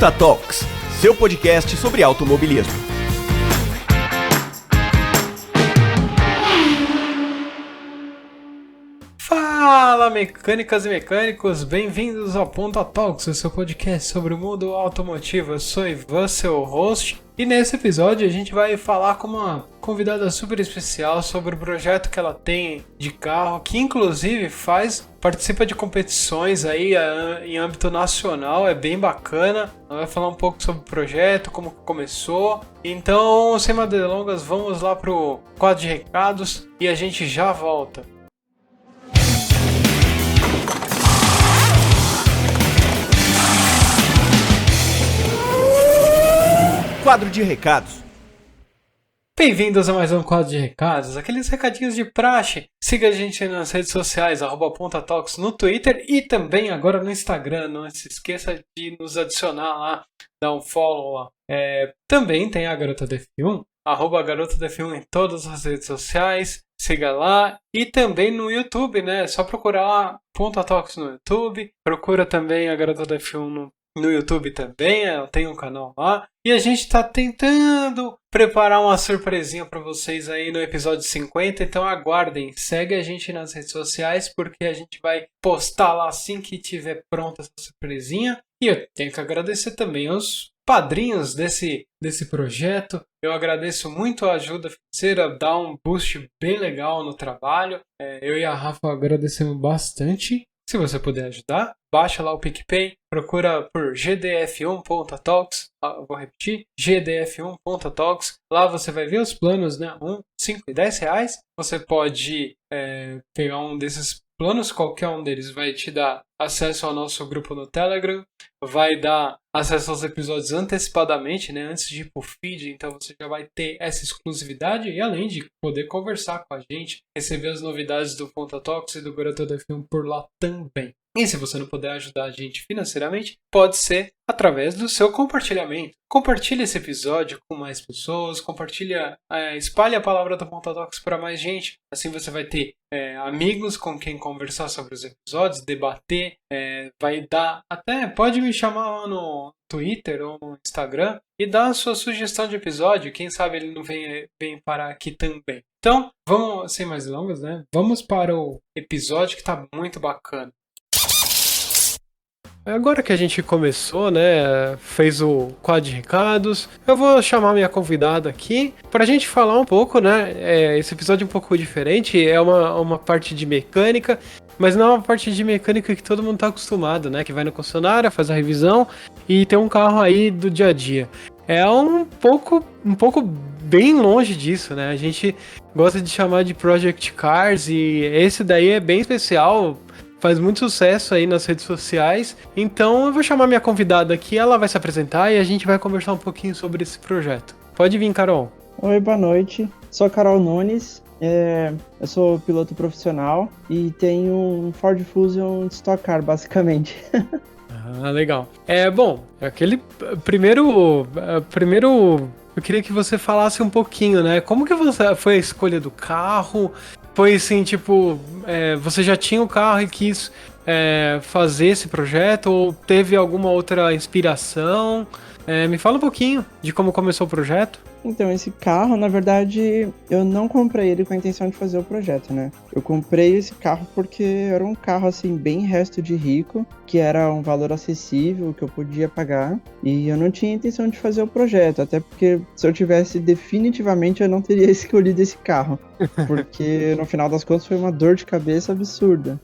Ponta Talks, seu podcast sobre automobilismo. Fala, mecânicas e mecânicos, bem-vindos ao Ponta Talks, o seu podcast sobre o mundo automotivo. Eu sou Ivan, seu host, e nesse episódio a gente vai falar com uma convidada super especial sobre o projeto que ela tem de carro, que inclusive participa de competições aí em âmbito nacional, é bem bacana. Ela vai falar um pouco sobre o projeto, como começou. Então, sem mais delongas, vamos lá pro quadro de recados e a gente já volta. Quadro de recados. Bem-vindos a mais um quadro de recados, aqueles recadinhos de praxe. Siga a gente nas redes sociais, @pontatalks no Twitter e também agora no Instagram. Não se esqueça de nos adicionar lá, dar um follow lá. Também tem a Garota da F1, @garota da F1 em todas as redes sociais. Siga lá. E também no YouTube, né? É só procurar lá Ponta Talks no YouTube. Procura também a Garota da F1 no YouTube também, ela tem um canal lá. E a gente está tentando preparar uma surpresinha para vocês aí no episódio 50, então aguardem, segue a gente nas redes sociais, porque a gente vai postar lá assim que tiver pronta essa surpresinha. E eu tenho que agradecer também aos padrinhos desse projeto. Eu agradeço muito a ajuda financeira, dá um boost bem legal no trabalho. Eu e a Rafa agradecemos bastante. Se você puder ajudar, baixa lá o PicPay, procura por GDF1.talks, vou repetir, GDF1.talks, lá você vai ver os planos, né, 1, 5 e 10 reais, você pode pegar um desses planos, qualquer um deles vai te dar acesso ao nosso grupo no Telegram, vai dar acesso aos episódios antecipadamente, né, antes de ir pro feed, então você já vai ter essa exclusividade e além de poder conversar com a gente, receber as novidades do Ponta Talks e do Garota da F1 por lá também. E se você não puder ajudar a gente financeiramente, pode ser através do seu compartilhamento. Compartilhe esse episódio com mais pessoas, espalhe a palavra do Ponta Talks para mais gente. Assim você vai ter amigos com quem conversar sobre os episódios, debater, pode me chamar lá no Twitter ou no Instagram e dar a sua sugestão de episódio. Quem sabe ele não vem parar aqui também. Então, vamos, sem mais delongas, né? Vamos para o episódio que está muito bacana. Agora que a gente começou, né, fez o quadro de recados, eu vou chamar minha convidada aqui pra gente falar um pouco, né, esse episódio é um pouco diferente, é uma parte de mecânica, mas não é uma parte de mecânica que todo mundo tá acostumado, né, que vai na concessionária, faz a revisão e tem um carro aí do dia a dia. É um pouco bem longe disso, né, a gente gosta de chamar de Project Cars e esse daí é bem especial. Faz muito sucesso aí nas redes sociais. Então eu vou chamar minha convidada aqui, ela vai se apresentar e a gente vai conversar um pouquinho sobre esse projeto. Pode vir, Carol. Oi, boa noite. Sou a Carol Nunes, eu sou piloto profissional e tenho um Ford Fusion Stock Car, basicamente. Ah, legal. Aquele primeiro eu queria que você falasse um pouquinho, né? Como que foi a escolha do carro? Foi assim, tipo, você já tinha o carro e quis fazer esse projeto ou teve alguma outra inspiração? Me fala um pouquinho de como começou o projeto. Então, esse carro, na verdade, eu não comprei ele com a intenção de fazer o projeto, né? Eu comprei esse carro porque era um carro, assim, bem resto de rico, que era um valor acessível, que eu podia pagar, e eu não tinha intenção de fazer o projeto, até porque se eu tivesse definitivamente, eu não teria escolhido esse carro, porque no final das contas foi uma dor de cabeça absurda.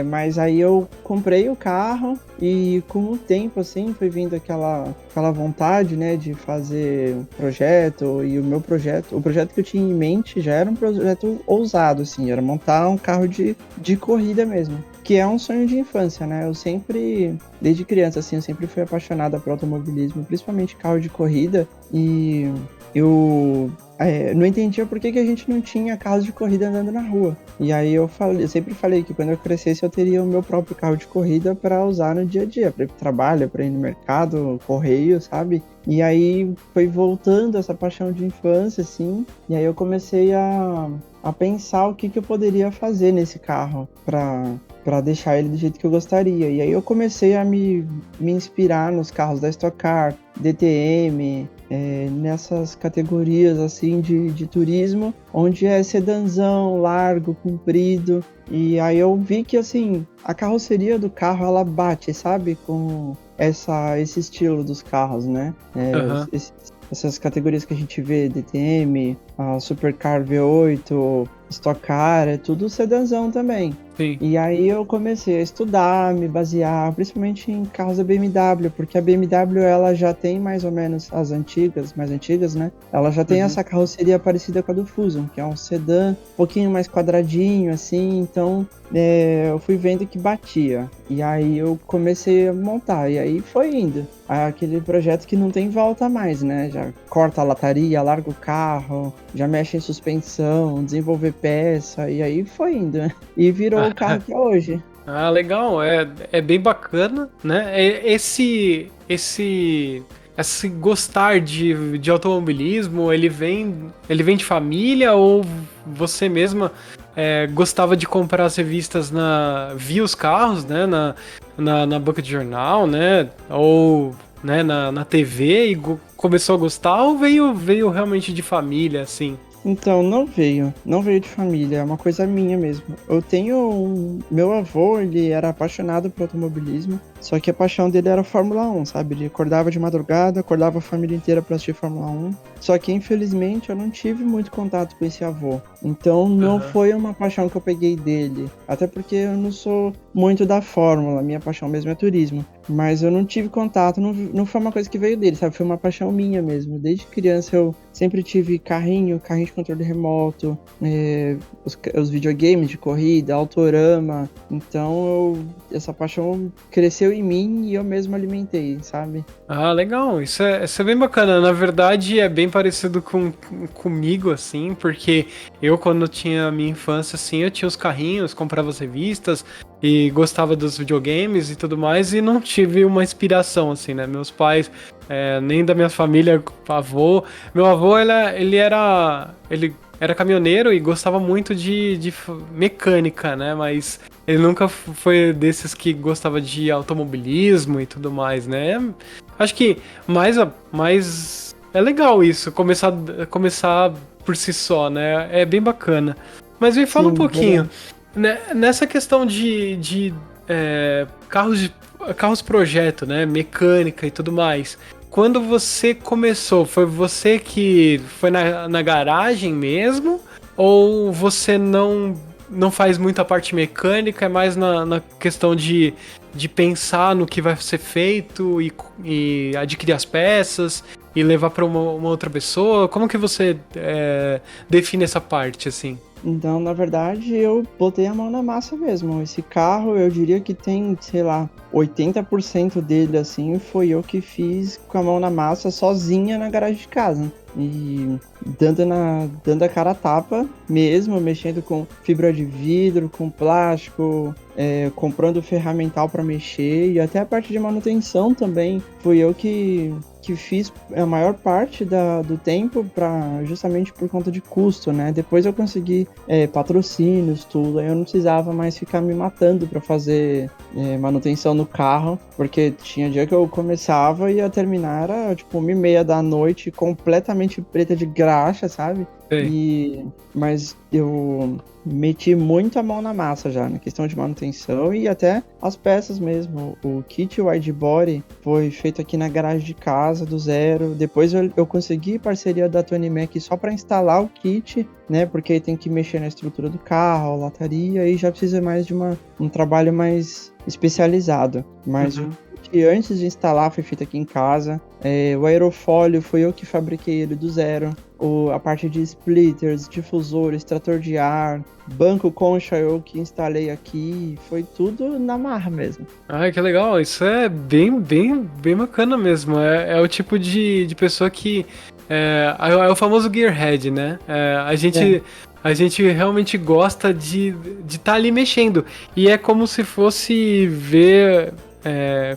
Mas aí eu comprei o carro e com o tempo, assim, foi vindo aquela vontade, né, de fazer projeto, e o projeto que eu tinha em mente já era um projeto ousado, assim, era montar um carro de corrida mesmo, que é um sonho de infância, né? Eu sempre, desde criança, assim, eu sempre fui apaixonada por automobilismo, principalmente carro de corrida, e eu não entendia por que a gente não tinha carros de corrida andando na rua. E aí eu sempre falei que quando eu crescesse eu teria o meu próprio carro de corrida para usar no dia a dia, para ir pro trabalho, para ir no mercado, correio, sabe? E aí foi voltando essa paixão de infância, assim, e aí eu comecei a pensar o que eu poderia fazer nesse carro para para deixar ele do jeito que eu gostaria. E aí eu comecei a me inspirar nos carros da Stock Car, DTM, nessas categorias assim de turismo, onde é sedanzão, largo, comprido. E aí eu vi que assim, a carroceria do carro ela bate, sabe, com esse estilo dos carros, né? Essas categorias que a gente vê, DTM, a Supercar V8, Stock Car, é tudo sedanzão também. Sim. E aí eu comecei a estudar, me basear, principalmente em carros da BMW, porque a BMW ela já tem mais ou menos as mais antigas, né? Ela já tem essa carroceria parecida com a do Fusion, que é um sedã um pouquinho mais quadradinho, assim, então eu fui vendo que batia. E aí eu comecei a montar, e aí foi indo. Aquele projeto que não tem volta mais, né? Já corta a lataria, larga o carro, já mexe em suspensão, desenvolver peça, e aí foi indo, né? E virou o carro que é hoje. Ah, legal, é bem bacana, né? Esse gostar de automobilismo, ele vem de família ou você mesma gostava de comprar as revistas via os carros, né? Na banca de jornal, né? Ou né, na TV e começou a gostar ou veio realmente de família, assim? Então, não veio de família, é uma coisa minha mesmo. Eu tenho meu avô, ele era apaixonado por automobilismo, só que a paixão dele era a Fórmula 1, sabe? Ele acordava de madrugada, acordava a família inteira pra assistir Fórmula 1. Só que, infelizmente, eu não tive muito contato com esse avô. Então, não foi uma paixão que eu peguei dele. Até porque eu não sou muito da Fórmula, minha paixão mesmo é turismo. Mas eu não tive contato, não foi uma coisa que veio dele, sabe? Foi uma paixão minha mesmo. Desde criança eu sempre tive carrinho de controle remoto, os videogames de corrida, Autorama. Então essa paixão cresceu em mim e eu mesmo alimentei, sabe? Ah, legal, isso é bem bacana. Na verdade é bem parecido comigo, assim, porque eu quando tinha a minha infância, assim, eu tinha os carrinhos, comprava as revistas e gostava dos videogames e tudo mais, e não tive uma inspiração, assim, né? Meus pais, nem da minha família, meu avô, ele era caminhoneiro e gostava muito de mecânica, né? Mas ele nunca foi desses que gostava de automobilismo e tudo mais, né? Acho que mais é legal isso, começar por si só, né? É bem bacana. Mas me fala um pouquinho, né, nessa questão de carros projeto, né? Mecânica e tudo mais. Quando você começou, foi você que foi na garagem mesmo? Ou você não faz muito a parte mecânica, é mais na questão de pensar no que vai ser feito e adquirir as peças e levar para uma outra pessoa? Como que você define essa parte, assim? Então, na verdade, eu botei a mão na massa mesmo. Esse carro, eu diria que tem, sei lá, 80% dele, assim, foi eu que fiz com a mão na massa, sozinha na garagem de casa. E dando a cara a tapa mesmo, mexendo com fibra de vidro, com plástico, comprando ferramental para mexer, e até a parte de manutenção também. Fui eu que fiz a maior parte do tempo, justamente por conta de custo, né? Depois eu consegui patrocínios, tudo, aí eu não precisava mais ficar me matando para fazer manutenção no carro, porque tinha dia que eu começava e ia terminar, era tipo 1h30 da noite, completamente preta de graxa, sabe? Mas eu meti muito a mão na massa já, na questão de manutenção e até as peças mesmo. O kit wide body foi feito aqui na garagem de casa, do zero. Depois eu consegui parceria da Tony Mac só para instalar o kit, né? Porque aí tem que mexer na estrutura do carro, a lataria, e já precisa mais de um trabalho mais especializado. Mas o que antes de instalar foi feito aqui em casa. O aerofólio foi eu que fabriquei ele do zero. A parte de splitters, difusores, extrator de ar, banco concha eu que instalei aqui, foi tudo na marra mesmo. Ai, que legal, isso é bem bacana mesmo, é o tipo de pessoa que é o famoso gearhead, né? A gente realmente gosta de estar ali mexendo, e é como se fosse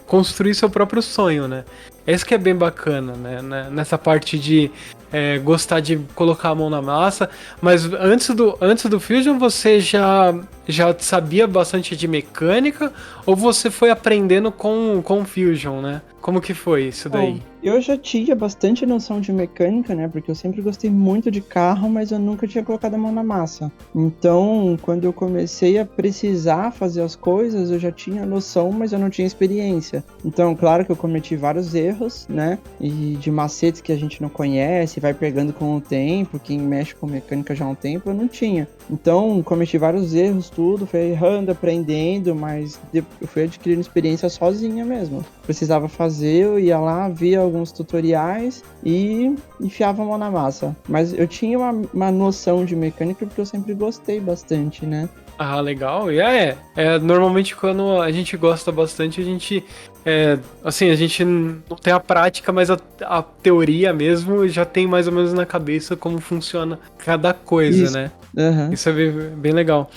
construir seu próprio sonho, né? Isso que é bem bacana, né? Nessa parte de gostar de colocar a mão na massa. Mas antes do Fusion, você já já sabia bastante de mecânica ou você foi aprendendo com o Fusion, né? Como que foi isso daí? Bom, eu já tinha bastante noção de mecânica, né? Porque eu sempre gostei muito de carro, mas eu nunca tinha colocado a mão na massa. Então, quando eu comecei a precisar fazer as coisas, eu já tinha noção, mas eu não tinha experiência. Então, claro que eu cometi vários erros, né? E de macetes que a gente não conhece, vai pegando com o tempo. Quem mexe com mecânica já há um tempo, eu não tinha. Então, cometi vários erros, tudo, fui errando, aprendendo, mas eu fui adquirindo experiência sozinha mesmo. Precisava fazer, eu ia lá, via alguns tutoriais e enfiava a mão na massa. Mas eu tinha uma noção de mecânica porque eu sempre gostei bastante, né? Ah, legal. E normalmente quando a gente gosta bastante, a gente assim, a gente não tem a prática, mas a teoria mesmo já tem mais ou menos na cabeça como funciona cada coisa, Isso. né? Uhum. Isso é bem legal.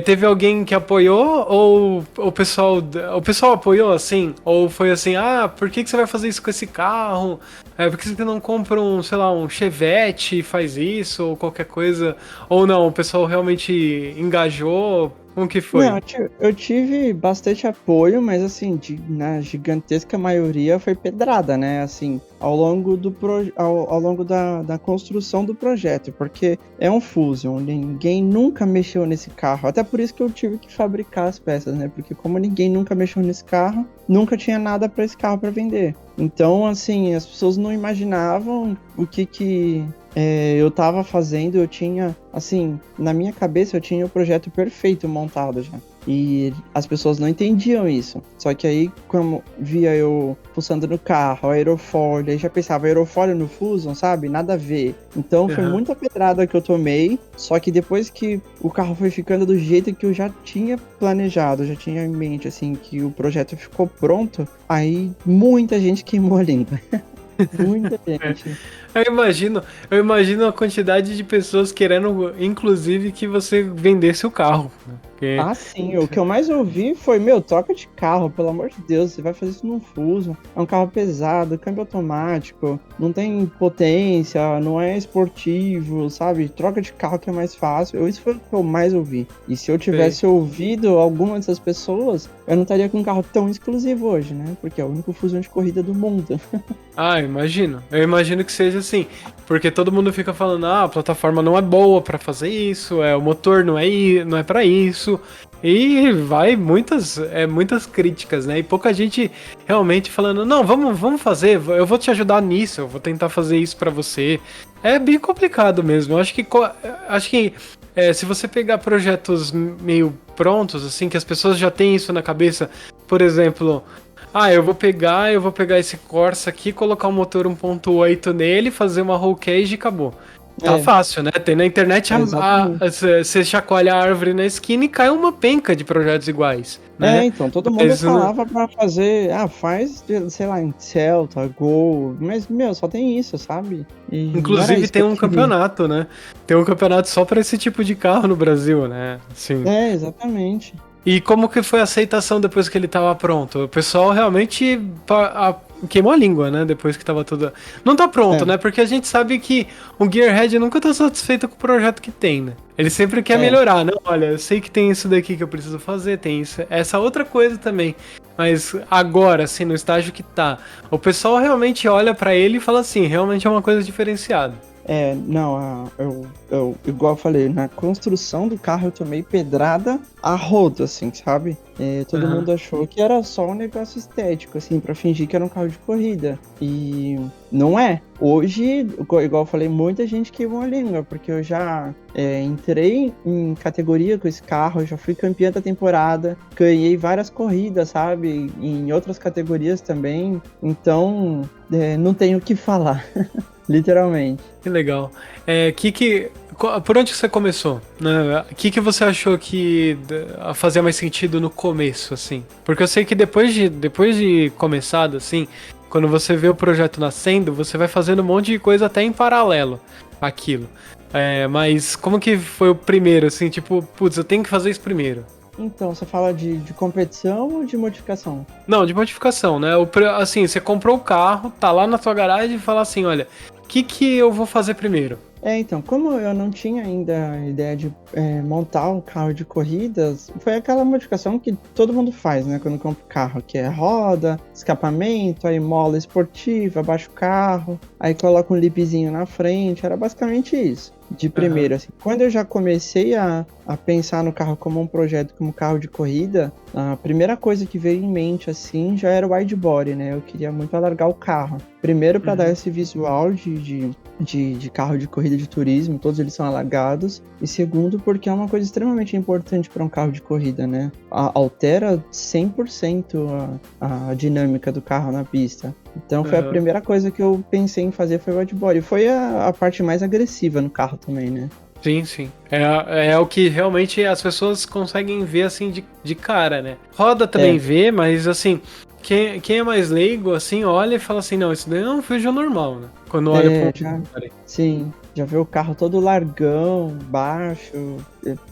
Teve alguém que apoiou ou o pessoal apoiou assim? Ou foi assim, por que você vai fazer isso com esse carro? Por que você não compra um Chevette e faz isso ou qualquer coisa? Ou não, o pessoal realmente engajou? Como que foi? Não, eu tive bastante apoio, mas assim, na gigantesca maioria foi pedrada, né? Assim, ao longo da construção do projeto, porque é um Fusion, ninguém nunca mexeu nesse carro. Até por isso que eu tive que fabricar as peças, né? Porque como ninguém nunca mexeu nesse carro, nunca tinha nada para esse carro para vender. Então, assim, as pessoas não imaginavam o que eu tava fazendo. Eu tinha, assim, na minha cabeça eu tinha o projeto perfeito montado já. E as pessoas não entendiam isso. Só que aí, como via eu fuçando no carro, aerofólio, aí já pensava, aerofólio no Fusion, sabe? Nada a ver. Então foi muita pedrada que eu tomei. Só que depois que o carro foi ficando do jeito que eu já tinha planejado, já tinha em mente, assim, que o projeto ficou pronto, aí muita gente queimou a língua. Muita gente. Eu imagino a quantidade de pessoas querendo, inclusive, que você vendesse o carro. Porque... Sim, o que eu mais ouvi foi, troca de carro, pelo amor de Deus, você vai fazer isso num Fusion, é um carro pesado, câmbio automático, não tem potência, não é esportivo, sabe? Troca de carro que é mais fácil. Isso foi o que eu mais ouvi. E se eu tivesse ouvido alguma dessas pessoas, eu não estaria com um carro tão exclusivo hoje, né? Porque é o único Fusion de corrida do mundo. Imagino. Eu imagino que seja assim, porque todo mundo fica falando, a plataforma não é boa pra fazer isso, o motor não é para isso, e vai muitas críticas, né? E pouca gente realmente falando, não, vamos fazer, eu vou te ajudar nisso, eu vou tentar fazer isso pra você. É bem complicado mesmo. Eu acho que se você pegar projetos meio prontos, assim, que as pessoas já têm isso na cabeça, por exemplo, eu vou pegar esse Corsa aqui, colocar um motor 1.8 nele, fazer uma roll cage e acabou. Tá fácil, né? Tem na internet, você chacoalha a árvore na esquina e cai uma penca de projetos iguais, né? Então, todo mundo falava pra fazer, faz, sei lá, em Celta, Gol, mas, só tem isso, sabe? Inclusive tem um campeonato, né? Tem um campeonato só pra esse tipo de carro no Brasil, né? Sim. Exatamente. E como que foi a aceitação depois que ele tava pronto? O pessoal realmente queimou a língua, né? Depois que tava tudo... Não tá pronto, né? Porque a gente sabe que o Gearhead nunca tá satisfeito com o projeto que tem, né? Ele sempre quer melhorar, né? Olha, eu sei que tem isso daqui que eu preciso fazer, tem essa outra coisa também. Mas agora, assim, no estágio que tá, o pessoal realmente olha pra ele e fala assim, realmente é uma coisa diferenciada. Igual eu falei, na construção do carro eu tomei pedrada a rodo, assim, sabe? Todo mundo achou que era só um negócio estético, assim, pra fingir que era um carro de corrida. E não é. Hoje, igual eu falei, muita gente queimou a língua, porque eu já entrei em categoria com esse carro, eu já fui campeã da temporada, ganhei várias corridas, sabe? Em outras categorias também. Então, não tenho o que falar. Literalmente. Que legal. Por onde você começou? Né? O que você achou que fazia mais sentido no começo, assim? Porque eu sei que depois de começado, assim, quando você vê o projeto nascendo, você vai fazendo um monte de coisa até em paralelo àquilo. Mas como que foi o primeiro, assim, tipo, putz, eu tenho que fazer isso primeiro? Então, você fala de competição ou de modificação? Não, de modificação, né? Assim, você comprou o carro, tá lá na sua garagem e fala assim, olha, o que eu vou fazer primeiro? Então, como eu não tinha ainda a ideia de montar um carro de corridas, foi aquela modificação que todo mundo faz, né? Quando compra um carro, que é roda, escapamento, aí mola esportiva, abaixa o carro, aí coloca um lipzinho na frente, era basicamente isso. De primeiro, assim, quando eu já comecei a pensar no carro como um projeto, como carro de corrida, a primeira coisa que veio em mente, assim, já era o wide body, né? Eu queria muito alargar o carro. Primeiro para dar esse visual de carro de corrida de turismo, todos eles são alargados. E segundo, porque é uma coisa extremamente importante para um carro de corrida, né? Altera 100% a dinâmica do carro na pista. Então foi a primeira coisa que eu pensei em fazer, foi o wide body. Foi a parte mais agressiva no carro também, né? Sim, sim. É o que realmente as pessoas conseguem ver assim de cara, né? Roda também vê, mas assim, quem é mais leigo, assim, olha e fala assim, não, isso daí é um Fusion normal, né? Quando olha pro... Sim, já vê o carro todo largão, baixo,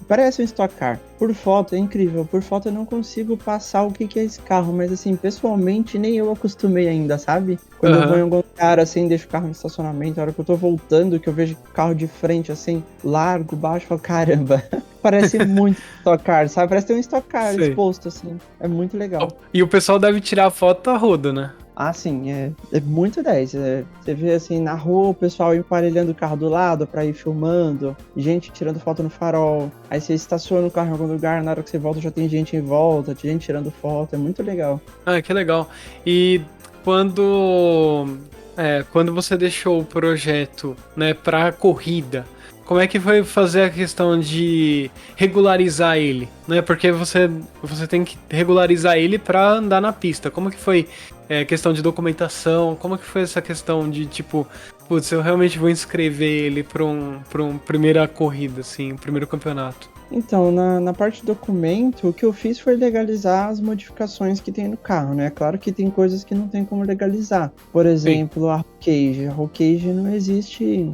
parece um Stock Car. Por foto é incrível, por foto eu não consigo passar o que é esse carro, mas assim, pessoalmente nem eu acostumei ainda, sabe? Quando eu vou em algum lugar assim, deixo o carro no estacionamento, a hora que eu tô voltando, que eu vejo o carro de frente assim, largo, baixo, eu falo, caramba, parece muito Stock Car, sabe? Parece ter um Stock Car exposto assim, é muito legal. E o pessoal deve tirar foto a rodo, né? Ah, sim, é muito 10. Você vê assim na rua o pessoal emparelhando o carro do lado pra ir filmando, gente tirando foto no farol. Aí você estaciona o carro em algum lugar, na hora que você volta já tem gente em volta, gente tirando foto, é muito legal. Ah, que legal. E quando você deixou o projeto, né, pra corrida, como é que foi fazer a questão de regularizar ele, né? Porque você tem que regularizar ele para andar na pista. Como que foi questão de documentação? Como que foi essa questão de tipo, putz, eu realmente vou inscrever ele para um primeira corrida, assim, um primeiro campeonato? Então, na parte de documento, o que eu fiz foi legalizar as modificações que tem no carro, né? Claro que tem coisas que não tem como legalizar. Por exemplo, a roll cage não existe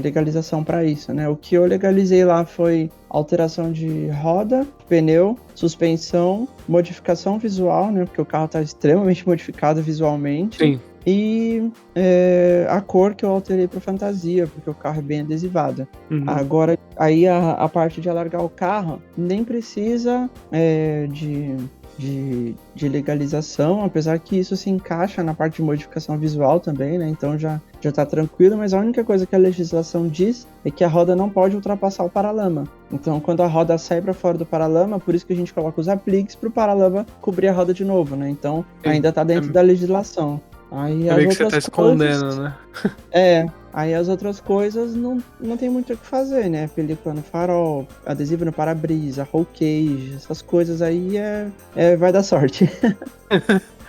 legalização para isso, né? O que eu legalizei lá foi alteração de roda, pneu, suspensão, modificação visual, né? Porque o carro está extremamente modificado visualmente. Sim. E a cor que eu alterei para fantasia, porque o carro é bem adesivado. Agora, aí a parte de alargar o carro, nem precisa de legalização, apesar que isso se encaixa na parte de modificação visual também, né? Então já tá tranquilo, mas a única coisa que a legislação diz é que a roda não pode ultrapassar o paralama. Então, quando a roda sai para fora do paralama, por isso que a gente coloca os apliques para o paralama cobrir a roda de novo, né? Então, ainda tá dentro da legislação. Aí as que você tá escondendo, né? Aí as outras coisas não tem muito o que fazer, né? Película no farol, adesivo no para-brisa, roll cage, essas coisas aí vai dar sorte.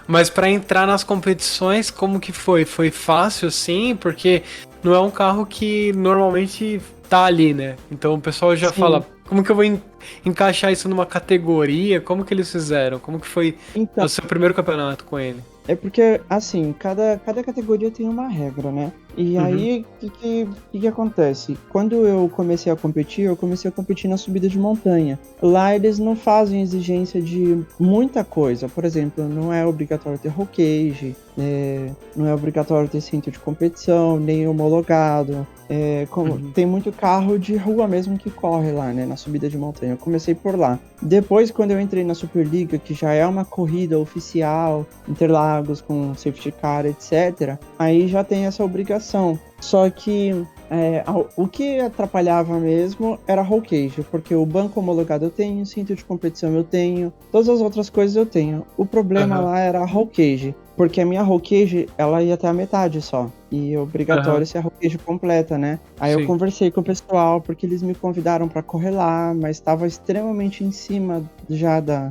Mas para entrar nas competições, como que foi? Foi fácil, sim? Porque não é um carro que normalmente tá ali, né? Então o pessoal já fala, como que eu vou encaixar isso numa categoria? Como que eles fizeram? Como que foi o seu primeiro campeonato com ele? É porque, assim, cada categoria tem uma regra, né? E aí, o que acontece? Quando eu comecei a competir na subida de montanha. Lá eles não fazem exigência de muita coisa. Por exemplo, não é obrigatório ter roll cage, não é obrigatório ter cinto de competição, nem homologado. Tem muito carro de rua mesmo que corre lá, né? Na subida de montanha. Eu comecei por lá. Depois, quando eu entrei na Superliga, que já é uma corrida oficial, Interlagos com safety car, etc., aí já tem essa obrigação. Só que o que atrapalhava mesmo era roll cage, porque o banco homologado eu tenho, cinto de competição eu tenho, todas as outras coisas eu tenho. O problema lá era a roll cage, porque a minha roll cage, ela ia até a metade só. E é obrigatório ser a roll cage completa, né? Aí eu conversei com o pessoal, porque eles me convidaram para correr lá, mas estava extremamente em cima já da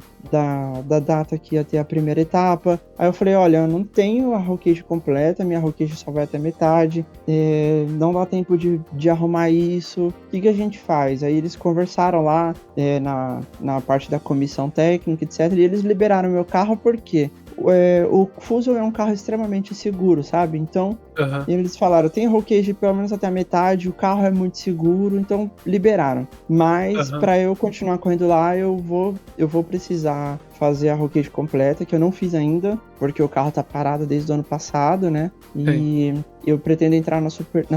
data que ia ter a primeira etapa. Aí eu falei, olha, eu não tenho a roll cage completa, minha roll cage só vai até metade, não dá tempo de arrumar isso, o que a gente faz? Aí eles conversaram lá na parte da comissão técnica, etc, e eles liberaram meu carro porque o Fusion é um carro extremamente seguro, sabe? Então, eles falaram, tem roll cage pelo menos até a metade, o carro é muito seguro, então liberaram. Mas pra eu continuar correndo lá, eu vou precisar fazer a roll cage completa, que eu não fiz ainda, porque o carro tá parado desde o ano passado, né? E eu pretendo entrar na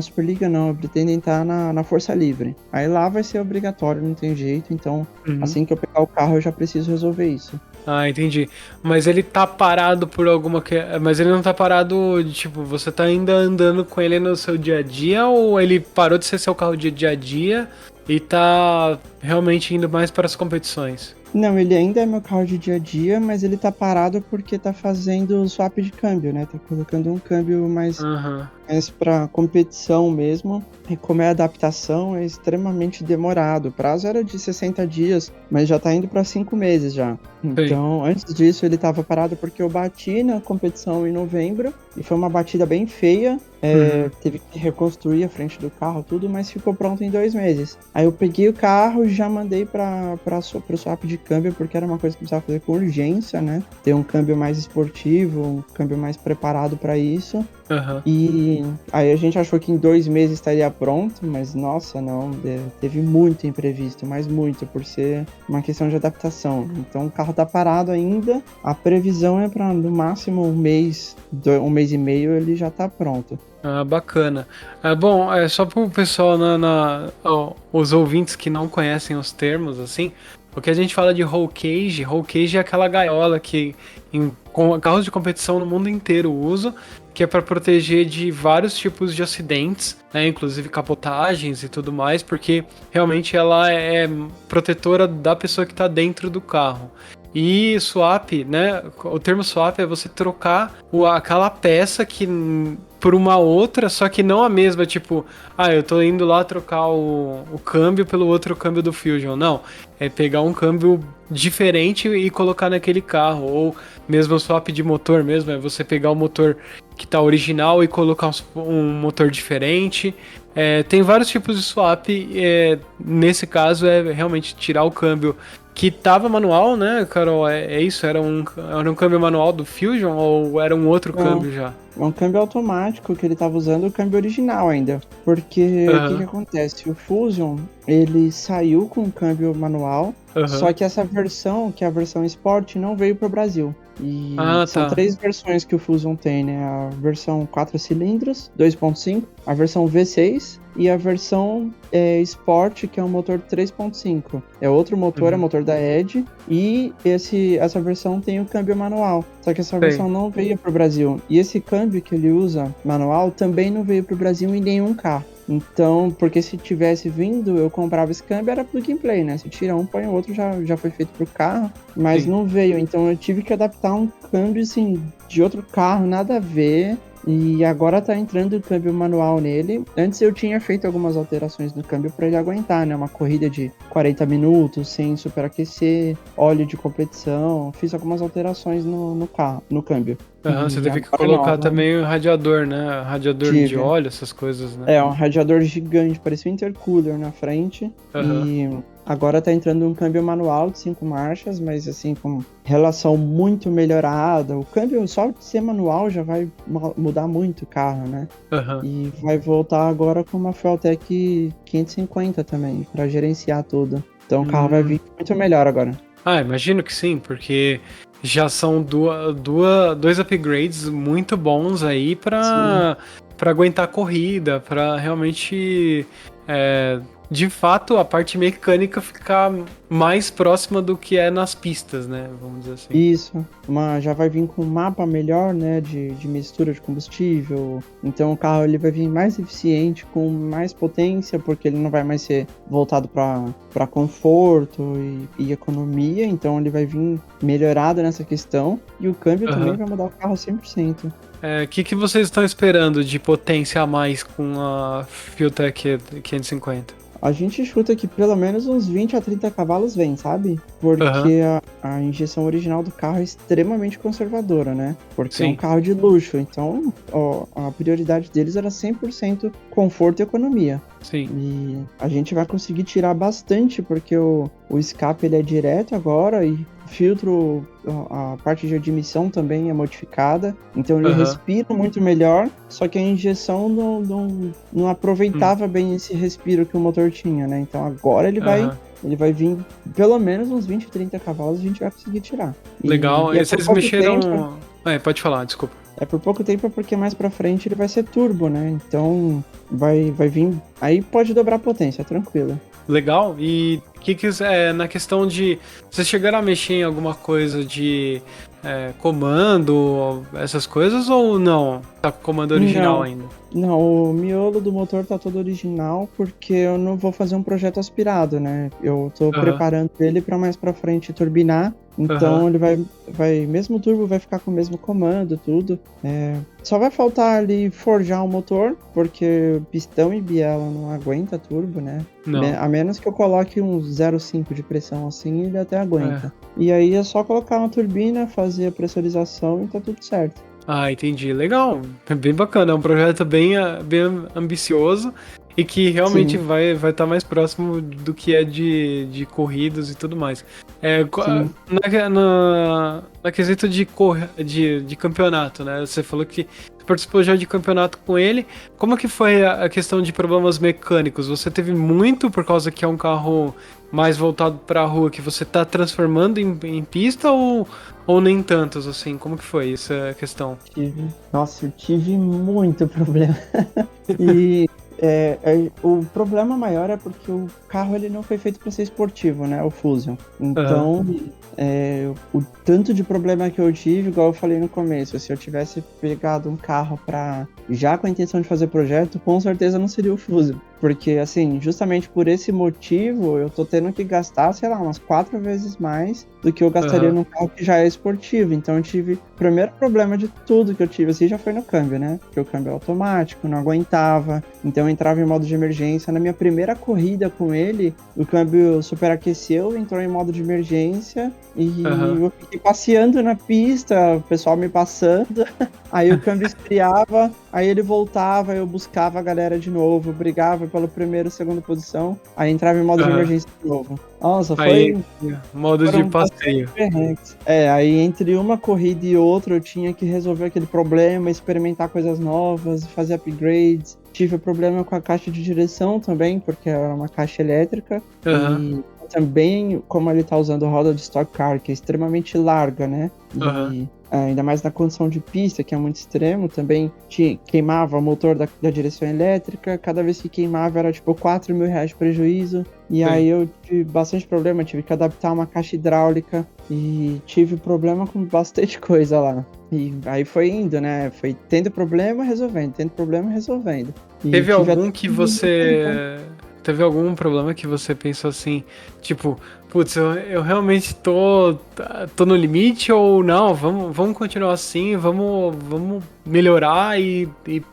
Superliga, não, eu pretendo entrar na Força Livre. Aí lá vai ser obrigatório, não tem jeito, então assim que eu pegar o carro eu já preciso resolver isso. Ah, entendi. Mas ele tá parado por alguma... Mas ele não tá parado, tipo, você tá ainda andando com ele no seu dia a dia, ou ele parou de ser seu carro de dia a dia e tá realmente indo mais para as competições? Não, ele ainda é meu carro de dia a dia, mas ele tá parado porque tá fazendo swap de câmbio, né? Tá colocando um câmbio mais pra competição mesmo. E como é adaptação, é extremamente demorado. O prazo era de 60 dias, mas já tá indo pra 5 meses já. Então, antes disso, ele tava parado porque eu bati na competição em novembro. E foi uma batida bem feia. Teve que reconstruir a frente do carro, tudo, mas ficou pronto em 2 meses. Aí eu peguei o carro e já mandei pro swap de câmbio, porque era uma coisa que eu precisava fazer com urgência, né? Ter um câmbio mais esportivo, um câmbio mais preparado pra isso. E aí a gente achou que em 2 meses estaria pronto, mas nossa, não, teve muito imprevisto, mas muito, por ser uma questão de adaptação. Então o carro tá parado ainda, a previsão é para no máximo um mês e meio ele já tá pronto. Ah, bacana. Bom, só para o pessoal, os ouvintes que não conhecem os termos, assim, o que a gente fala de roll cage é aquela gaiola que carros de competição no mundo inteiro usam, que é para proteger de vários tipos de acidentes, né, inclusive capotagens e tudo mais, porque realmente ela é protetora da pessoa que está dentro do carro. E swap, né? O termo swap é você trocar aquela peça por uma outra, só que não a mesma, tipo, eu tô indo lá trocar o câmbio pelo outro câmbio do Fusion. Não, é pegar um câmbio diferente e colocar naquele carro. Ou mesmo swap de motor mesmo, é você pegar o motor que tá original e colocar um motor diferente. Tem vários tipos de swap, nesse caso é realmente tirar o câmbio que tava manual, né, Carol? É isso? Era um câmbio manual do Fusion ou era um outro câmbio já? É um câmbio automático que ele tava usando, o câmbio original ainda. Porque o que acontece? O Fusion, ele saiu com o câmbio manual, só que essa versão, que é a versão Sport, não veio pro Brasil. E são 3 versões que o Fusion tem, né? A versão 4 cilindros, 2.5, a versão V6 e a versão Sport, que é um motor 3.5. É outro motor, é o motor da Edge, e essa versão tem o câmbio manual. Só que essa versão não veio pro Brasil. E esse câmbio que ele usa, manual, também não veio pro Brasil em nenhum carro. Então, porque se tivesse vindo, eu comprava esse câmbio, era plug and play, né? Se tira um, põe o outro, já foi feito pro carro, mas não veio. Então eu tive que adaptar um câmbio, assim, de outro carro, nada a ver. E agora tá entrando o câmbio manual nele. Antes eu tinha feito algumas alterações no câmbio para ele aguentar, né? Uma corrida de 40 minutos, sem superaquecer, óleo de competição. Fiz algumas alterações no câmbio. Você teve que colocar também o radiador, né? Radiador de óleo, essas coisas, né? Um radiador gigante, parecia um intercooler na frente. E agora tá entrando um câmbio manual de 5 marchas, mas assim, com relação muito melhorada. O câmbio só de ser manual já vai mudar muito o carro, né? E vai voltar agora com uma Fueltech 550 também, pra gerenciar tudo. Então o carro vai vir muito melhor agora. Imagino que sim, porque já são dois upgrades muito bons aí pra aguentar a corrida, pra realmente, de fato, a parte mecânica ficar mais próxima do que é nas pistas, né? Vamos dizer assim. Isso, já vai vir com um mapa melhor, né, de mistura de combustível. Então o carro ele vai vir mais eficiente, com mais potência, porque ele não vai mais ser voltado para conforto e economia. Então ele vai vir melhorado nessa questão. E o câmbio também vai mudar o carro 100%. O que vocês estão esperando de potência a mais com a Fueltech 550? A gente chuta que pelo menos uns 20 a 30 cavalos vem, sabe? Porque a injeção original do carro é extremamente conservadora, né? Porque é um carro de luxo, então a prioridade deles era 100% conforto e economia. Sim. E a gente vai conseguir tirar bastante, porque o o escape ele é direto agora e o filtro, a parte de admissão também é modificada, então ele respira muito melhor, só que a injeção não aproveitava bem esse respiro que o motor tinha, né? Então agora ele vai vir pelo menos uns 20, 30 cavalos a gente vai conseguir tirar. Legal, e vocês mexeram... Tempo, pode falar, desculpa. É por pouco tempo porque mais pra frente ele vai ser turbo, né? Então vai vir... Aí pode dobrar a potência, tranquilo. Legal, e na questão de... Vocês chegaram a mexer em alguma coisa de comando, essas coisas, ou não? Tá com o comando original ainda? Não, o miolo do motor tá todo original porque eu não vou fazer um projeto aspirado, né? Eu tô preparando ele pra mais pra frente turbinar, então ele vai... Mesmo o turbo vai ficar com o mesmo comando, tudo. Só vai faltar ali forjar o motor, porque pistão e biela não aguenta turbo, né? Não. A menos que eu coloque um 0,5 de pressão assim, ele até aguenta. E aí é só colocar uma turbina, fazer a pressurização e tá tudo certo. Ah, entendi. Legal. É bem bacana. É um projeto bem ambicioso e que realmente vai estar mais próximo do que é de corridas e tudo mais. Na quesito de campeonato, né? Você falou que participou já de campeonato com ele. Como que foi a questão de problemas mecânicos? Você teve muito por causa que é um carro mais voltado para a rua que você está transformando em pista ou nem tantos, assim? Como que foi essa questão? Eu tive muito problema. E o problema maior é porque o carro ele não foi feito para ser esportivo, né? O Fusion. Então, o tanto de problema que eu tive, igual eu falei no começo, se eu tivesse pegado um carro já com a intenção de fazer projeto, com certeza não seria o Fusion. Porque, assim, justamente por esse motivo, eu tô tendo que gastar, sei lá, umas 4 vezes mais do que eu gastaria num carro que já é esportivo. Então eu tive... O primeiro problema de tudo que eu tive, assim, já foi no câmbio, né? Porque o câmbio é automático, não aguentava. Então eu entrava em modo de emergência. Na minha primeira corrida com ele, o câmbio superaqueceu, entrou em modo de emergência. E eu fiquei passeando na pista, o pessoal me passando. Aí o câmbio esfriava, aí ele voltava, eu buscava a galera de novo, brigava pela primeira e segunda posição, aí entrava em modo de emergência de novo. Nossa, foi... modo de passeio. Aí entre uma corrida e outra eu tinha que resolver aquele problema, experimentar coisas novas, fazer upgrades. Tive problema com a caixa de direção também, porque era uma caixa elétrica. E também, como ele tá usando roda de Stock Car, que é extremamente larga, né? E ainda mais na condição de pista, que é muito extremo, também queimava o motor da direção elétrica. Cada vez que queimava era tipo 4 mil reais de prejuízo. E aí eu tive bastante problema, tive que adaptar uma caixa hidráulica e tive problema com bastante coisa lá. E aí foi indo, né? Foi tendo problema, resolvendo, tendo problema, resolvendo. E teve algum problema que você pensou assim, tipo, putz, eu realmente tô no limite ou não? Vamos continuar assim, vamos melhorar e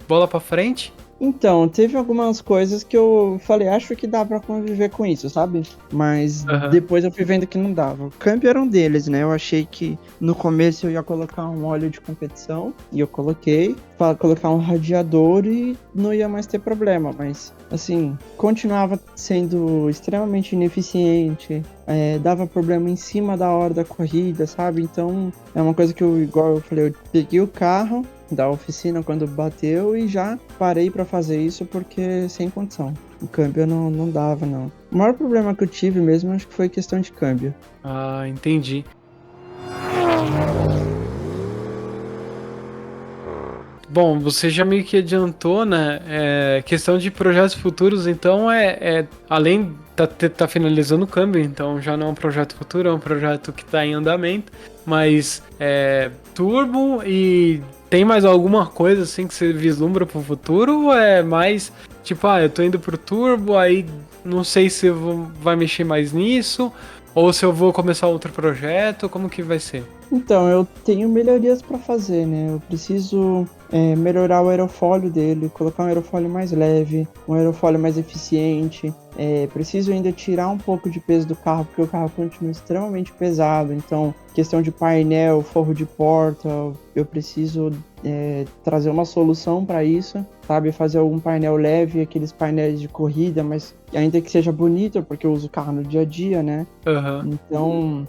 bola pra frente? Então, teve algumas coisas que eu falei, acho que dá pra conviver com isso, sabe? Mas depois eu fui vendo que não dava. O câmbio era um deles, né? Eu achei que no começo eu ia colocar um óleo de competição, e eu coloquei, para colocar um radiador e não ia mais ter problema, mas assim, continuava sendo extremamente ineficiente, dava problema em cima da hora da corrida, sabe? Então, é uma coisa que igual eu falei, eu peguei o carro da oficina quando bateu e já parei pra fazer isso porque sem condição. O câmbio não dava, não. O maior problema que eu tive mesmo, acho que foi questão de câmbio. Ah, entendi. Bom, você já meio que adiantou, né? Questão de projetos futuros, então além tá finalizando o câmbio, então já não é um projeto futuro, é um projeto que tá em andamento, mas turbo e tem mais alguma coisa assim que você vislumbra pro futuro ou é mais tipo, eu tô indo pro turbo, aí não sei se vai mexer mais nisso ou se eu vou começar outro projeto, como que vai ser? Então, eu tenho melhorias para fazer, né? Eu preciso melhorar o aerofólio dele, colocar um aerofólio mais leve, um aerofólio mais eficiente. Preciso ainda tirar um pouco de peso do carro, porque o carro continua extremamente pesado. Então, questão de painel, forro de porta, eu preciso trazer uma solução para isso, sabe? Fazer algum painel leve, aqueles painéis de corrida, mas ainda que seja bonito, porque eu uso o carro no dia a dia, né? Aham. Então,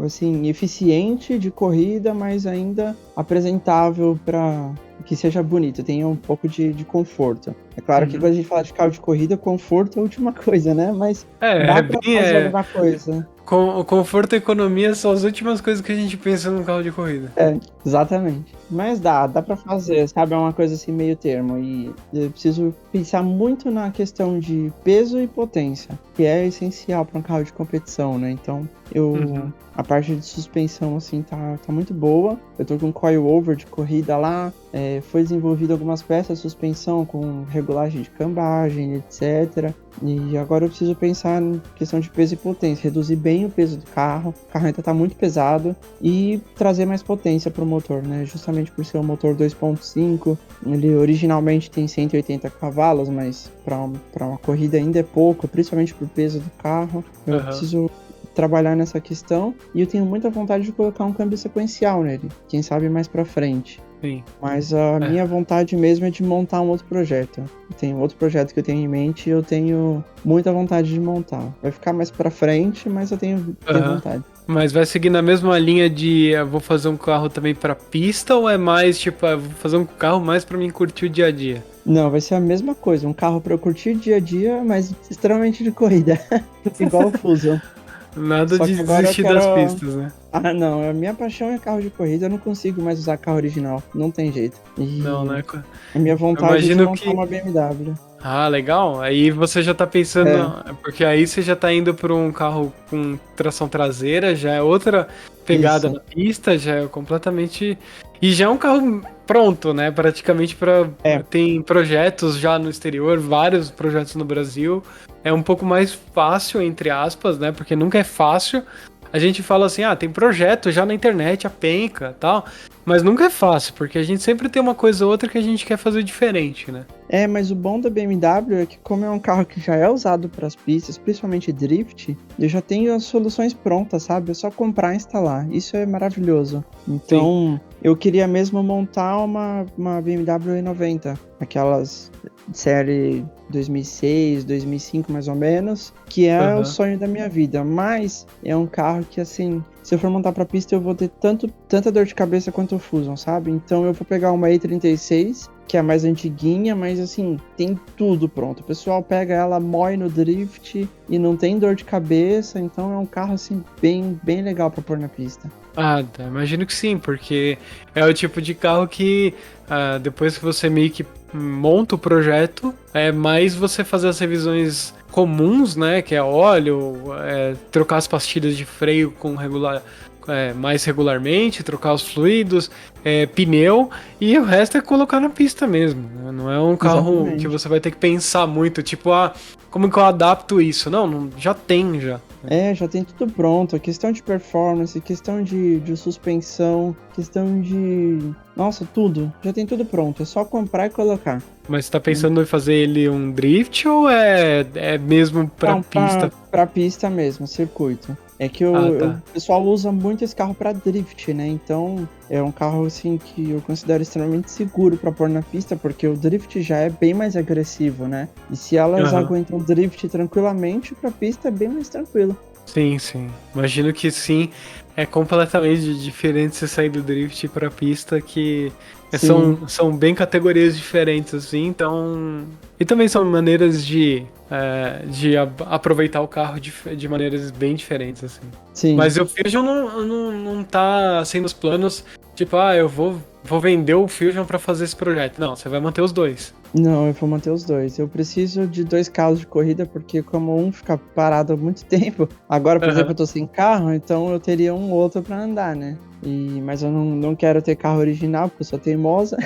assim, eficiente de corrida, mas ainda apresentável para que seja bonito, tenha um pouco de conforto. É claro que quando a gente fala de carro de corrida, conforto é a última coisa, né? Mas dá pra fazer alguma coisa. O conforto e a economia são as últimas coisas que a gente pensa num carro de corrida. Exatamente. Mas dá pra fazer, sabe? É uma coisa assim meio termo. E eu preciso pensar muito na questão de peso e potência, que é essencial para um carro de competição, né? Então, a parte de suspensão, assim, tá muito boa. Eu tô com coil-over de corrida lá. Foi desenvolvido algumas peças de suspensão com regulagem de cambagem, etc. E agora eu preciso pensar em questão de peso e potência, reduzir bem o peso do carro. O carro ainda tá muito pesado e trazer mais potência pro motor, né? Justamente por ser um motor 2.5, ele originalmente tem 180 cavalos, mas para uma corrida ainda é pouco, principalmente pro peso do carro. Eu preciso trabalhar nessa questão e eu tenho muita vontade de colocar um câmbio sequencial nele, quem sabe mais pra frente. Sim. Mas a minha vontade mesmo é de montar um outro projeto. Tem outro projeto que eu tenho em mente e eu tenho muita vontade de montar. Vai ficar mais pra frente, mas eu tenho vontade. Mas vai seguir na mesma linha de eu vou fazer um carro também pra pista, ou é mais tipo, eu vou fazer um carro mais pra mim curtir o dia a dia? Não, vai ser a mesma coisa. Um carro pra eu curtir o dia a dia, mas extremamente de corrida. Igual o Fusion. Nada Só de que agora desistir eu quero- das pistas, né? Ah, não. A minha paixão é carro de corrida. Eu não consigo mais usar carro original. Não tem jeito. E Não, né? a minha vontade é de imagino montar que- uma BMW. Ah, legal. Aí você já tá pensando. Porque aí você já tá indo pra um carro com tração traseira, já é outra pegada Isso. na pista, já é completamente. E já é um carro pronto, né? Praticamente para tem projetos já no exterior, vários projetos no Brasil. É um pouco mais fácil, entre aspas, né? Porque nunca é fácil. A gente fala assim, tem projeto já na internet, a penca e tal. Mas nunca é fácil, porque a gente sempre tem uma coisa ou outra que a gente quer fazer diferente, né? Mas o bom da BMW é que, como é um carro que já é usado para as pistas, principalmente drift, eu já tenho as soluções prontas, sabe? É só comprar e instalar. Isso é maravilhoso. Então, eu queria mesmo montar uma BMW E90, aquelas série 2006, 2005 mais ou menos, que é o sonho da minha vida. Mas é um carro que, assim, se eu for montar pra pista, eu vou ter tanta dor de cabeça quanto o Fusion, sabe? Então eu vou pegar uma E36, que é mais antiguinha, mas assim, tem tudo pronto. O pessoal pega ela, mói no drift e não tem dor de cabeça, então é um carro assim bem legal pra pôr na pista. Imagino que sim, porque é o tipo de carro que depois que você meio que monta o projeto, é mais você fazer as revisões comuns, né, que é óleo, trocar as pastilhas de freio mais regularmente, trocar os fluidos, pneu, e o resto é colocar na pista mesmo, né? Não é um carro Exatamente. que você vai ter que pensar muito, tipo, como que eu adapto isso? Não, já tem já. Já tem tudo pronto. Questão de performance, questão de suspensão, questão de... Nossa, tudo. Já tem tudo pronto. É só comprar e colocar. Mas você tá pensando em fazer ele um drift ou é mesmo pra pista? Pra pista mesmo, circuito. É que o pessoal usa muito esse carro pra drift, né? Então é um carro assim que eu considero extremamente seguro pra pôr na pista, porque o drift já é bem mais agressivo, né? E se elas aguentam drift tranquilamente, pra pista é bem mais tranquilo. Sim. Imagino que sim. É completamente diferente você sair do drift pra pista, que são bem categorias diferentes, assim, então... E também são maneiras de aproveitar o carro de maneiras bem diferentes, assim. Sim. Mas o Fusion não tá assim nos planos, tipo, eu vou vender o Fusion pra fazer esse projeto. Não, você vai manter os dois. Não, eu vou manter os dois. Eu preciso de 2 carros de corrida, porque como um fica parado há muito tempo, agora, por exemplo, eu tô sem carro, então eu teria um outro pra andar, né? Mas eu não quero ter carro original, porque eu sou teimosa.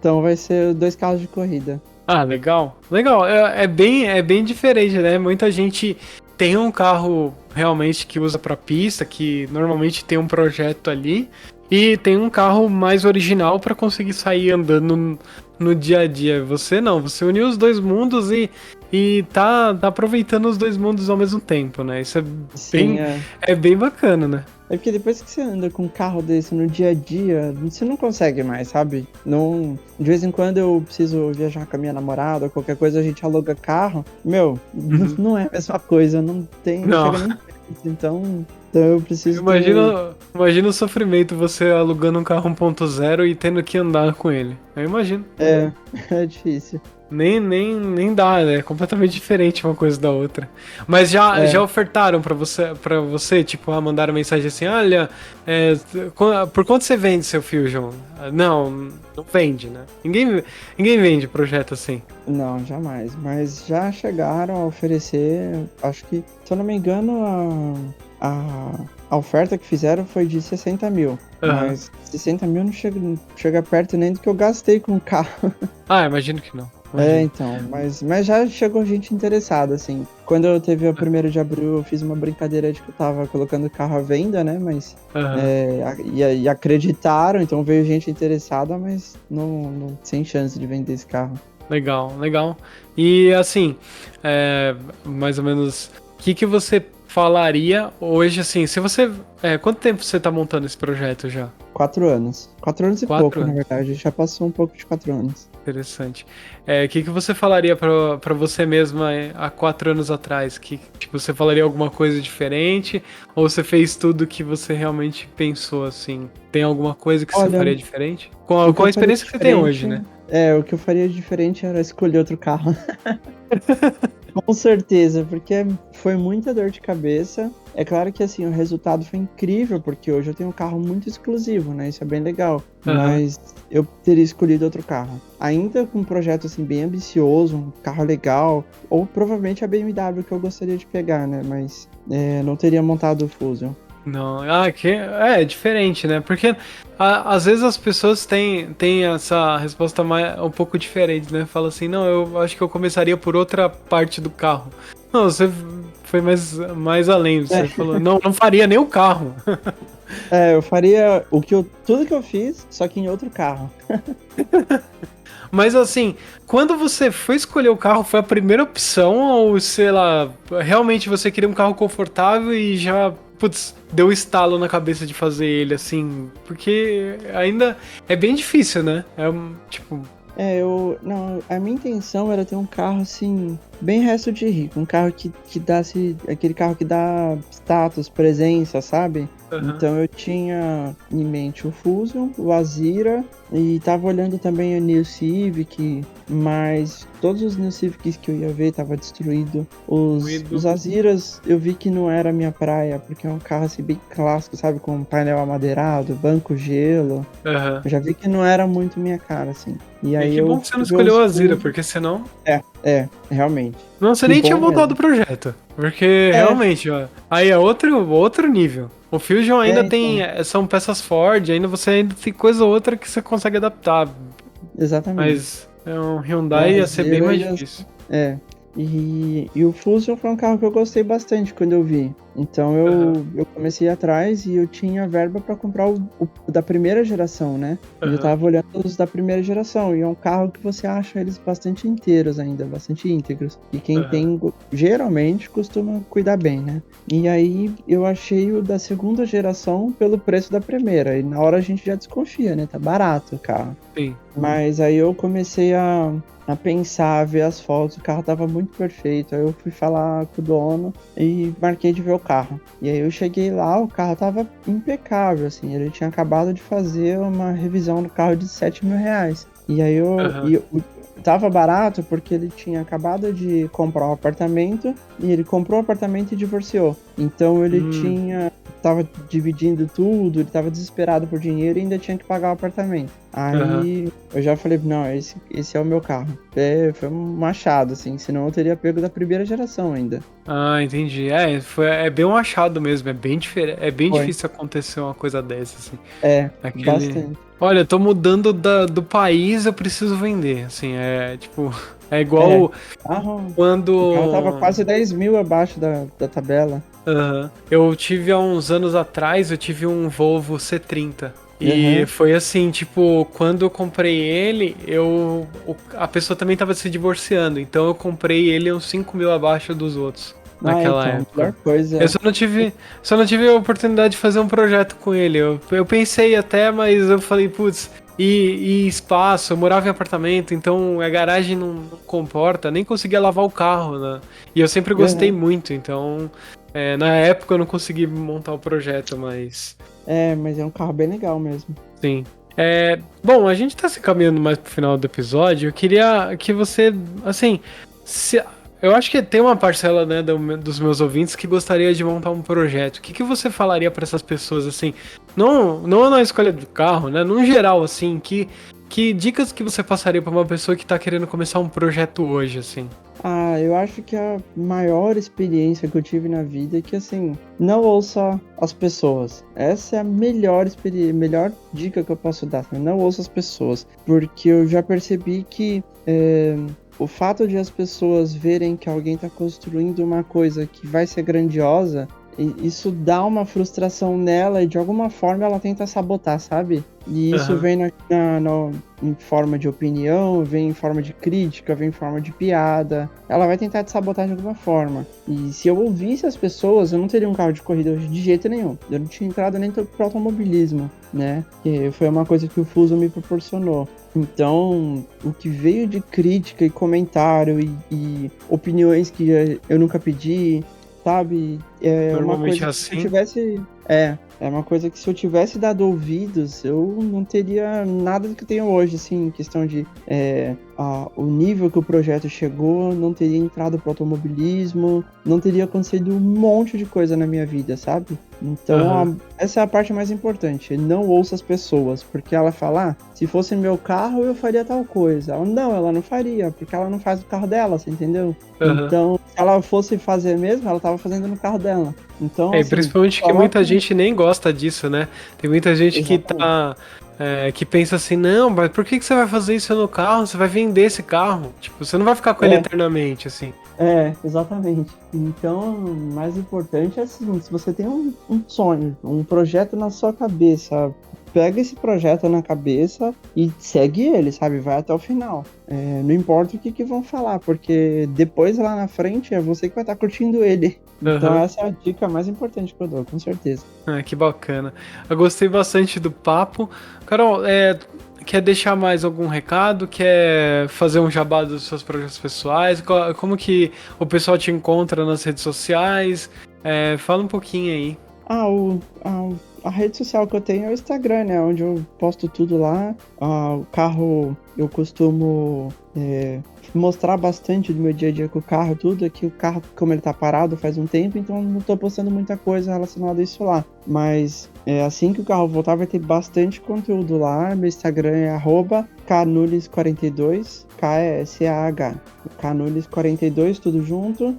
Então vai ser 2 carros de corrida. Legal. Legal. É bem diferente, né? Muita gente tem um carro realmente que usa pra pista, que normalmente tem um projeto ali, e tem um carro mais original pra conseguir sair andando no dia a dia. Você não, você uniu os dois mundos e tá aproveitando os dois mundos ao mesmo tempo, né? Isso Sim, é bem bacana, né? É porque depois que você anda com um carro desse no dia a dia, você não consegue mais, sabe? Não, de vez em quando eu preciso viajar com a minha namorada, ou qualquer coisa, a gente aluga carro. Meu, não é a mesma coisa, não Não. chega nem perto. Então eu preciso Imagina o sofrimento você alugando um carro 1.0 e tendo que andar com ele. Eu imagino. É difícil. Nem dá, né? É completamente diferente uma coisa da outra. Mas já ofertaram pra você, tipo, mandaram mensagem assim, olha, por quanto você vende seu Fusion? Não vende, né? Ninguém vende projeto assim. Não, jamais. Mas já chegaram a oferecer, acho que, se eu não me engano, a oferta que fizeram foi de 60 mil. Uhum. Mas 60 mil não chega perto nem do que eu gastei com o carro. Ah, imagino que não. Imagino. Então, mas já chegou gente interessada, assim. Quando eu teve o 1º de abril, eu fiz uma brincadeira de que eu tava colocando o carro à venda, né? Mas e acreditaram, então veio gente interessada, mas não sem chance de vender esse carro. Legal. E assim, mais ou menos, o que você falaria hoje, assim, se você... quanto tempo você tá montando esse projeto já? 4 anos. 4 anos e 4 pouco, anos. Na verdade. Já passou um pouco de 4 anos. Interessante. O que você falaria pra você mesma há 4 anos atrás? Que tipo, você falaria alguma coisa diferente? Ou você fez tudo que você realmente pensou, assim? Tem alguma coisa que você faria diferente? Com a experiência que você tem hoje, né? O que eu faria diferente era escolher outro carro. Com certeza, porque foi muita dor de cabeça. É claro que assim, o resultado foi incrível, porque hoje eu tenho um carro muito exclusivo, né? Isso é bem legal. Uhum. Mas eu teria escolhido outro carro. Ainda com um projeto assim bem ambicioso, um carro legal, ou provavelmente a BMW que eu gostaria de pegar, né? Mas não teria montado o Fusion. Não, é diferente, né? Porque às vezes as pessoas têm essa resposta um pouco diferente, né? Fala assim, não, eu acho que eu começaria por outra parte do carro. Não, você foi mais além, você falou, não faria nem o carro. Eu faria tudo que eu fiz, só que em outro carro. Mas assim, quando você foi escolher o carro, foi a primeira opção ou, sei lá, realmente você queria um carro confortável e já, deu estalo na cabeça de fazer ele, assim? Porque ainda é bem difícil, né? A minha intenção era ter um carro, assim, bem resto de rico. Um carro que desse, aquele carro que dá status, presença, sabe? Uhum. Então eu tinha em mente o Fusion, o Azira, e tava olhando também o New Civic, mas todos os New Civics que eu ia ver tava destruído. Os Aziras eu vi que não era a minha praia, porque é um carro assim bem clássico, sabe? Com painel amadeirado, banco gelo. Uhum. Eu já vi que não era muito minha cara, assim. E aí que bom que você não escolheu o Azira, porque senão... realmente. Não, você nem tinha montado o projeto. Porque realmente, ó, aí é outro nível. O Fusion ainda são peças Ford, ainda tem coisa ou outra que você consegue adaptar. Exatamente. Mas um Hyundai ia ser bem mais difícil. E o Fusion foi um carro que eu gostei bastante quando eu vi. Então eu comecei atrás e eu tinha verba para comprar o da primeira geração, né? Eu tava olhando os da primeira geração e é um carro que você acha eles bastante inteiros ainda, bastante íntegros. E quem tem, geralmente, costuma cuidar bem, né? E aí eu achei o da segunda geração pelo preço da primeira. E na hora a gente já desconfia, né? Tá barato o carro. Sim. Mas aí eu comecei a pensar, a ver as fotos, o carro tava muito perfeito. Aí eu fui falar com o dono e marquei de ver o carro. E aí eu cheguei lá, o carro tava impecável, assim. Ele tinha acabado de fazer uma revisão do carro de 7 mil reais. E aí tava barato porque ele tinha acabado de comprar um apartamento e ele comprou o apartamento e divorciou. Então ele tava dividindo tudo, ele tava desesperado por dinheiro e ainda tinha que pagar o apartamento. Aí eu já falei, não, esse é o meu carro. Foi um machado, assim, senão eu teria pego da primeira geração ainda. Ah, entendi. É bem um achado mesmo, é bem diferente. É bem difícil acontecer uma coisa dessa, assim. Bastante. Olha, eu tô mudando do país, eu preciso vender, assim, é igual quando... O carro tava quase 10 mil abaixo da tabela. Eu tive há uns anos atrás, eu tive um Volvo C30. E foi assim, tipo, quando eu comprei ele, a pessoa também tava se divorciando, então eu comprei ele uns 5 mil abaixo dos outros naquela então, época. melhor coisa. Eu só não tive a oportunidade de fazer um projeto com ele. Eu pensei até, mas eu falei, putz, e espaço, eu morava em apartamento, então a garagem não comporta, nem conseguia lavar o carro, né? E eu sempre gostei muito, então na época eu não consegui montar o projeto, mas... Mas é um carro bem legal mesmo. Sim. Bom, a gente tá se caminhando mais pro final do episódio. Eu queria que você, assim, eu acho que tem uma parcela, né, dos meus ouvintes que gostaria de montar um projeto. O que você falaria para essas pessoas, assim, não na escolha do carro, né, no geral, assim, que dicas que você passaria para uma pessoa que tá querendo começar um projeto hoje, assim? Eu acho que a maior experiência que eu tive na vida é que, assim, não ouça as pessoas. Essa é a melhor dica que eu posso dar. Não ouça as pessoas. Porque eu já percebi que o fato de as pessoas verem que alguém está construindo uma coisa que vai ser grandiosa, isso dá uma frustração nela e de alguma forma ela tenta sabotar, sabe? E isso vem em forma de opinião, vem em forma de crítica, vem em forma de piada. Ela vai tentar te sabotar de alguma forma. E se eu ouvisse as pessoas, eu não teria um carro de corrida hoje de jeito nenhum. Eu não tinha entrado nem pro automobilismo, né? Que foi uma coisa que o Fuso me proporcionou. Então, o que veio de crítica e comentário e opiniões que eu nunca pedi, sabe? Normalmente uma coisa assim. Que se eu tivesse, é uma coisa que se eu tivesse dado ouvidos, eu não teria nada do que eu tenho hoje, assim, em questão de o nível que o projeto chegou, não teria entrado pro automobilismo, não teria acontecido um monte de coisa na minha vida, sabe? Então, essa é a parte mais importante. Não ouça as pessoas, porque ela fala, se fosse meu carro, eu faria tal coisa. Ela não faria, porque ela não faz o carro dela, você entendeu? Então, se ela fosse fazer mesmo, ela tava fazendo no carro dela. Então, assim, principalmente que muita gente nem gosta disso, né? Tem muita gente que pensa assim, não, mas por que você vai fazer isso no carro? Você vai vender esse carro. Tipo, você não vai ficar com ele eternamente, assim. Exatamente. Então, o mais importante é assim, se você tem um sonho, um projeto na sua cabeça, pega esse projeto na cabeça e segue ele, sabe? Vai até o final. Não importa o que vão falar, porque depois lá na frente é você que vai estar curtindo ele. Então essa é a dica mais importante que eu dou, com certeza. Que bacana. Eu gostei bastante do papo. Carol, quer deixar mais algum recado? Quer fazer um jabá dos seus projetos pessoais? Como que o pessoal te encontra nas redes sociais? Fala um pouquinho aí. A rede social que eu tenho é o Instagram, né? Onde eu posto tudo lá. O carro, eu costumo mostrar bastante do meu dia a dia com o carro, tudo. Aqui o carro, como ele tá parado faz um tempo, então não tô postando muita coisa relacionada a isso lá. Mas assim que o carro voltar, vai ter bastante conteúdo lá. Meu Instagram é @canules42, KSAH. Canules42, tudo junto.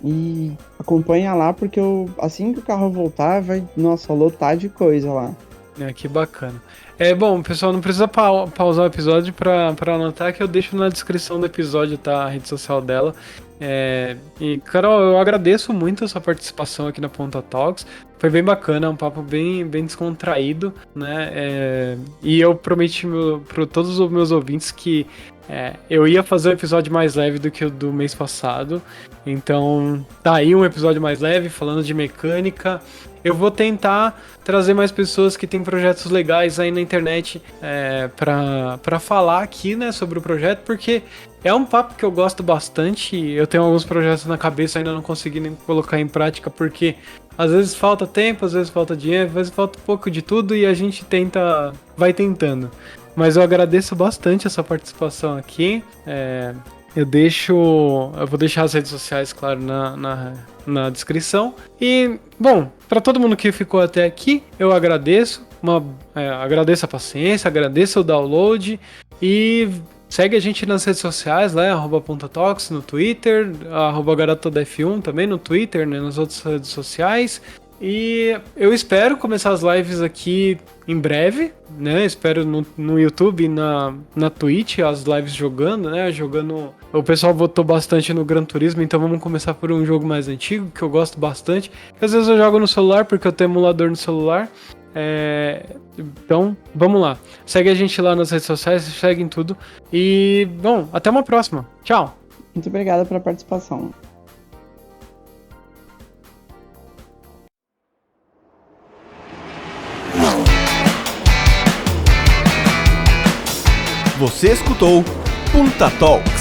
E acompanha lá, porque assim que o carro voltar, vai, lotar de coisa lá. Que bacana. Bom, pessoal, não precisa pausar o episódio pra anotar, que eu deixo na descrição do episódio, tá? A rede social dela. E, Carol, eu agradeço muito a sua participação aqui na Ponta Talks. Foi bem bacana, um papo bem descontraído, né? E eu prometi para todos os meus ouvintes que eu ia fazer um episódio mais leve do que o do mês passado. Então, tá aí um episódio mais leve, falando de mecânica. Eu vou tentar trazer mais pessoas que têm projetos legais aí na internet pra falar aqui, né, sobre o projeto, porque é um papo que eu gosto bastante. Eu tenho alguns projetos na cabeça, ainda não consegui nem colocar em prática, porque às vezes falta tempo, às vezes falta dinheiro, às vezes falta um pouco de tudo e a gente vai tentando. Mas eu agradeço bastante a sua participação aqui. Eu vou deixar as redes sociais, claro, na descrição. E, bom, para todo mundo que ficou até aqui, eu agradeço. Agradeço a paciência, agradeço o download. E segue a gente nas redes sociais, né? @pontatalks no Twitter, @garotodaf1 também no Twitter, né? Nas outras redes sociais. E eu espero começar as lives aqui em breve, né? Espero no YouTube e na Twitch as lives jogando, né? O pessoal votou bastante no Gran Turismo, então vamos começar por um jogo mais antigo, que eu gosto bastante. Às vezes eu jogo no celular, porque eu tenho emulador no celular. Então, vamos lá. Segue a gente lá nas redes sociais, segue em tudo. E, bom, até uma próxima. Tchau! Muito obrigado pela participação. Você escutou Punta Talks.